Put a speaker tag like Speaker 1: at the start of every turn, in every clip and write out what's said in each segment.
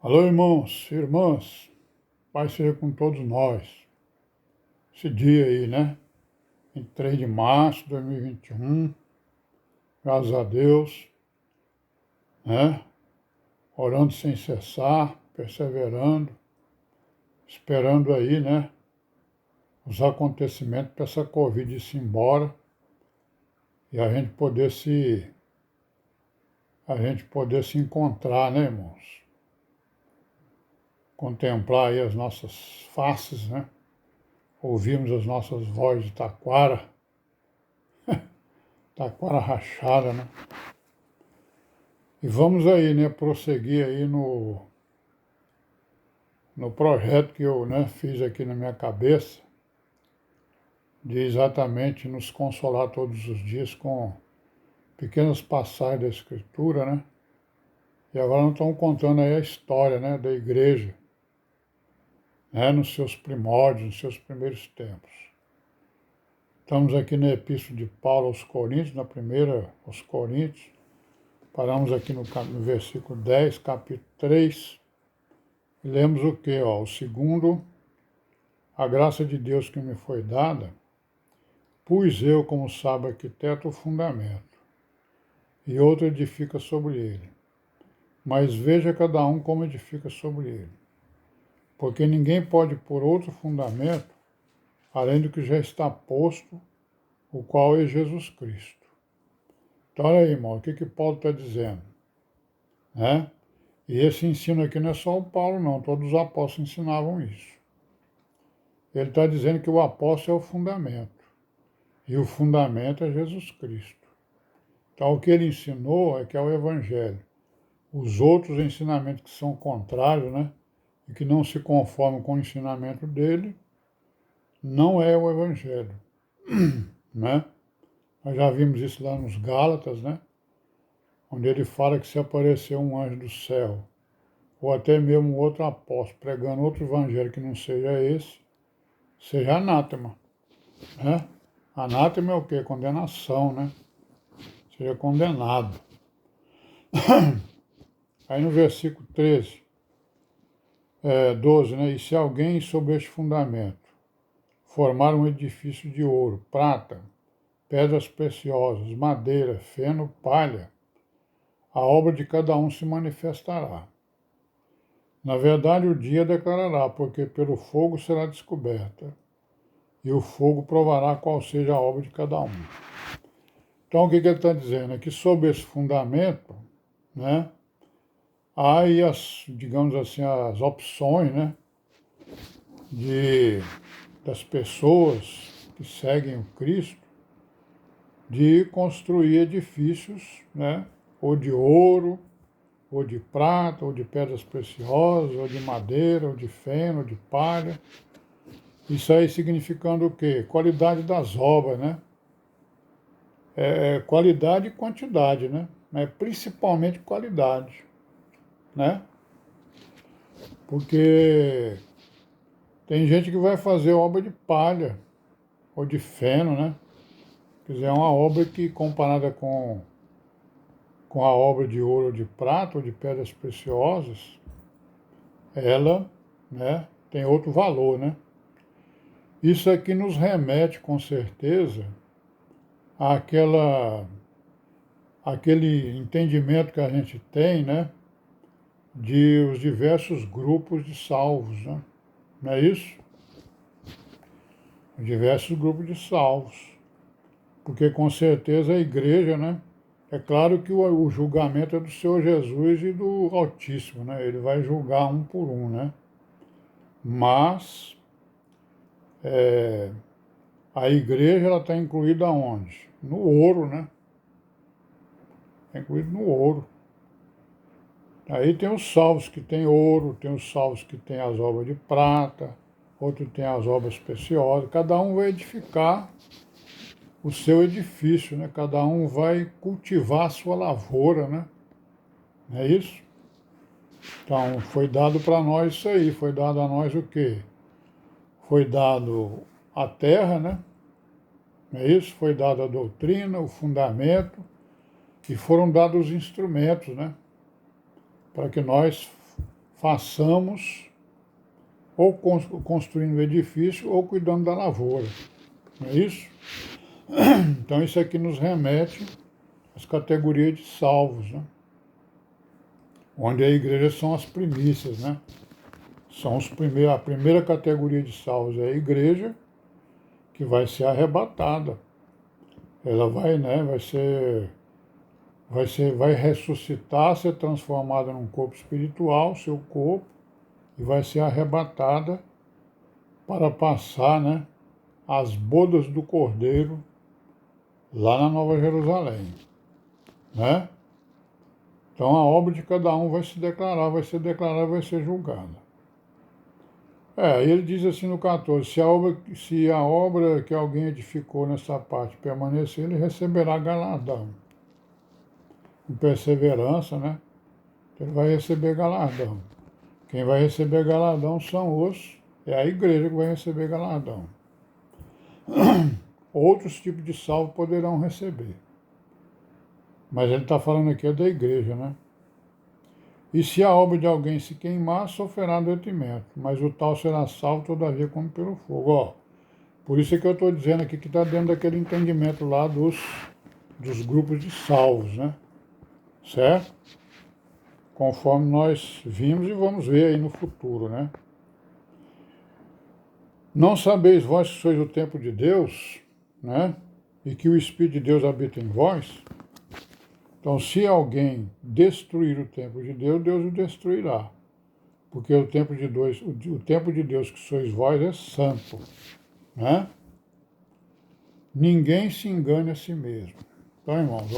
Speaker 1: Alô, irmãos, irmãs, Pai seja com todos nós. Esse dia aí, né? 23 de março de 2021, graças a Deus, né? Orando sem cessar, perseverando, esperando aí, né? Os acontecimentos para essa Covid ir embora e a gente poder se encontrar, né, irmãos? Contemplar aí as nossas faces, né? Ouvirmos as nossas vozes de taquara rachada, né? E vamos aí, né, prosseguir aí no projeto que eu, né, fiz aqui na minha cabeça, de exatamente nos consolar todos os dias com pequenas passagens da Escritura, né? E agora nós estamos contando aí a história, né, da igreja, né, nos seus primórdios, nos seus primeiros tempos. Estamos aqui na Epístola de Paulo aos Coríntios, na primeira aos Coríntios, paramos aqui no versículo 10, capítulo 3, e lemos o quê? Ó, o segundo, a graça de Deus que me foi dada, pus eu, como sábio arquiteto, o fundamento, e outro edifica sobre ele. Mas veja cada um como edifica sobre ele. Porque ninguém pode pôr outro fundamento, além do que já está posto, o qual é Jesus Cristo. Então, olha aí, irmão, o que Paulo está dizendo? Né? E esse ensino aqui não é só o Paulo, não. Todos os apóstolos ensinavam isso. Ele está dizendo que o apóstolo é o fundamento. E o fundamento é Jesus Cristo. Então, o que ele ensinou é que é o Evangelho. Os outros ensinamentos que são contrários, né, e que não se conformam com o ensinamento dele, não é o Evangelho. Né? Nós já vimos isso lá nos Gálatas, né, onde ele fala que se aparecer um anjo do céu, ou até mesmo outro apóstolo pregando outro evangelho que não seja esse, seja anátema. Né? Anátema é o quê? Condenação, né? Seja condenado. Aí no versículo 12, né? E se alguém sobre este fundamento formar um edifício de ouro, prata, pedras preciosas, madeira, feno, palha, a obra de cada um se manifestará. Na verdade, o dia declarará, porque pelo fogo será descoberta, e o fogo provará qual seja a obra de cada um. Então, o que ele está dizendo? É que sob esse fundamento, né, há aí digamos assim, as opções, né, das pessoas que seguem o Cristo, de construir edifícios, né, ou de ouro, ou de prata, ou de pedras preciosas, ou de madeira, ou de feno, ou de palha. Isso aí significando o quê? Qualidade das obras, né? Qualidade e quantidade, né? Mas principalmente qualidade, né? Porque tem gente que vai fazer obra de palha ou de feno, né? Quer dizer, é uma obra que, comparada com a obra de ouro, ou de prata ou de pedras preciosas, ela, né, tem outro valor, né? Isso aqui nos remete, com certeza, àquele entendimento que a gente tem, né, de os diversos grupos de salvos, né? Não é isso? Os diversos grupos de salvos. Porque com certeza a igreja, né? É claro que o julgamento é do Senhor Jesus e do Altíssimo, né? Ele vai julgar um por um, né? Mas a igreja ela está incluída onde? No ouro, né? Está incluído no ouro. Aí tem os salvos que tem ouro, tem os salvos que tem as obras de prata, outro tem as obras preciosas. Cada um vai edificar o seu edifício, né? Cada um vai cultivar a sua lavoura, né? Não é isso? Então, foi dado para nós isso aí, foi dado a nós o quê? Foi dado a terra, né? Não é isso? Foi dada a doutrina, o fundamento, e foram dados os instrumentos, né? Para que nós façamos ou construindo o edifício ou cuidando da lavoura. Não é isso? Então isso aqui nos remete às categorias de salvos, né? Onde a igreja são as primícias, né? São a primeira categoria de salvos é a igreja, que vai ser arrebatada. Ela vai, né, vai ressuscitar, ser transformada num corpo espiritual, seu corpo, e vai ser arrebatada para passar, né, as bodas do Cordeiro lá na Nova Jerusalém, né? Então a obra de cada um vai se declarar, vai ser julgada. Ele diz assim no 14, se a obra que alguém edificou nessa parte permanecer, ele receberá galardão. Com perseverança, né? Ele vai receber galardão. Quem vai receber galardão é a igreja que vai receber galardão. Outros tipos de salvo poderão receber. Mas ele está falando aqui da igreja, né? E se a obra de alguém se queimar, sofrerá derretimento, mas o tal será salvo, todavia, como pelo fogo. Por isso é que eu estou dizendo aqui que está dentro daquele entendimento lá dos grupos de salvos, né? Certo? Conforme nós vimos e vamos ver aí no futuro, né? Não sabeis vós que sois o templo de Deus, né? E que o Espírito de Deus habita em vós? Então, se alguém destruir o templo de Deus, Deus o destruirá. Porque o templo de Deus que sois vós é santo, né? Ninguém se engane a si mesmo. Então, irmãos,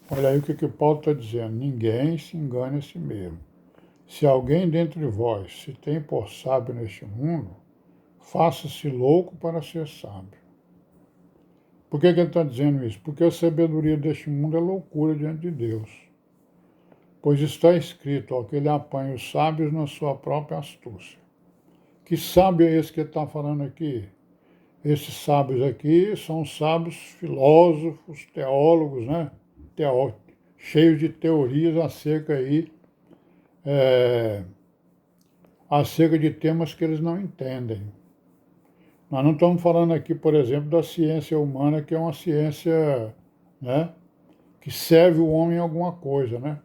Speaker 1: olha aí o que Paulo está dizendo. Ninguém se engane a si mesmo. Se alguém dentre vós se tem por sábio neste mundo, faça-se louco para ser sábio. Por que ele está dizendo isso? Porque a sabedoria deste mundo é loucura diante de Deus. Pois está escrito, que ele apanha os sábios na sua própria astúcia. Que sábio é esse que ele está falando aqui? Esses sábios aqui são sábios filósofos, teólogos, né? Cheios de teorias acerca de temas que eles não entendem. Nós não estamos falando aqui, por exemplo, da ciência humana, que é uma ciência, né, que serve o homem em alguma coisa, né?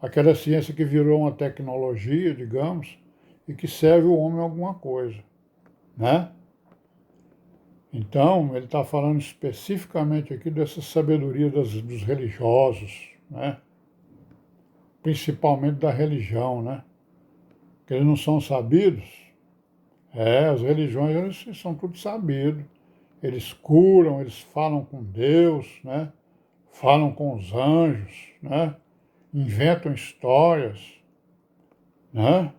Speaker 1: Aquela ciência que virou uma tecnologia, digamos, e que serve o homem em alguma coisa, né? Então, ele está falando especificamente aqui dessa sabedoria dos religiosos, né? Principalmente da religião, né? Que eles não são sabidos. As religiões, eles são tudo sabidos. Eles curam, eles falam com Deus, né? Falam com os anjos, né? Inventam histórias, né?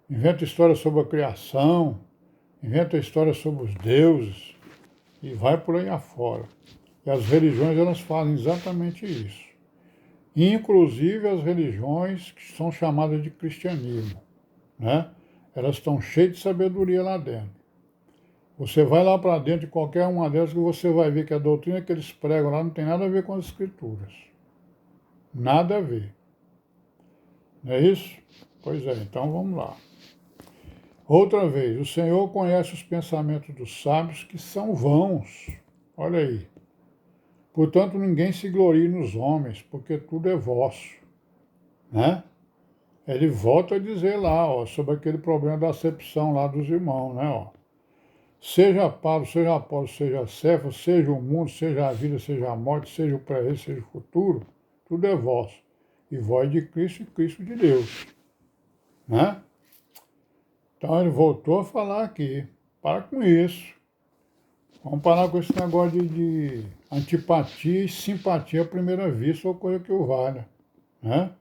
Speaker 1: Inventam histórias sobre a criação, inventam histórias sobre os deuses e vai por aí afora. E as religiões, elas fazem exatamente isso. Inclusive as religiões que são chamadas de cristianismo, né? Elas estão cheias de sabedoria lá dentro. Você vai lá para dentro de qualquer uma delas que você vai ver que a doutrina que eles pregam lá não tem nada a ver com as escrituras. Nada a ver. Não é isso? Pois é, então vamos lá. Outra vez, o Senhor conhece os pensamentos dos sábios que são vãos. Olha aí. Portanto, ninguém se glorie nos homens, porque tudo é vosso. Né? Ele volta a dizer lá, sobre aquele problema da acepção lá dos irmãos, né? Seja Paulo, seja Apolo, seja Cefas, seja o mundo, seja a vida, seja a morte, seja o presente, seja o futuro, tudo é vosso. E vós de Cristo e Cristo de Deus. Né? Então ele voltou a falar aqui, para com isso. Vamos parar com esse negócio de antipatia e simpatia à primeira vista, ou coisa que o valha. Né?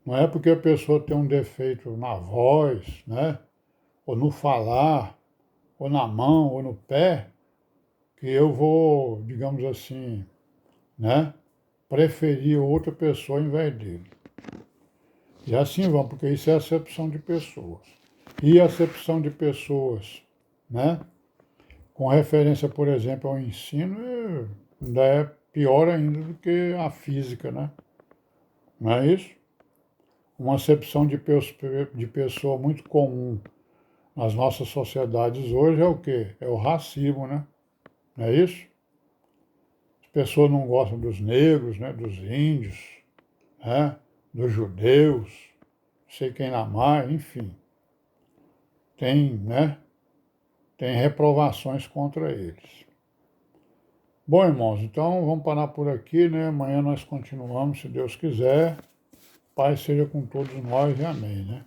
Speaker 1: Não é porque a pessoa tem um defeito na voz, né? Ou no falar, ou na mão, ou no pé, que eu vou, digamos assim, né? Preferir outra pessoa em vez dele. E assim vamos, porque isso é acepção de pessoas. E acepção de pessoas, né? Com referência, por exemplo, ao ensino, ainda é pior ainda do que a física, né? Não é isso? uma acepção de pessoa muito comum nas nossas sociedades hoje é o quê? É o racismo, né? Não é isso? As pessoas não gostam dos negros, né? Dos índios, né? Dos judeus, não sei quem lá mais, enfim. Tem, né? Tem reprovações contra eles. Bom, irmãos, então vamos parar por aqui, né? Amanhã nós continuamos, se Deus quiser. Paz seja com todos nós e amém, né?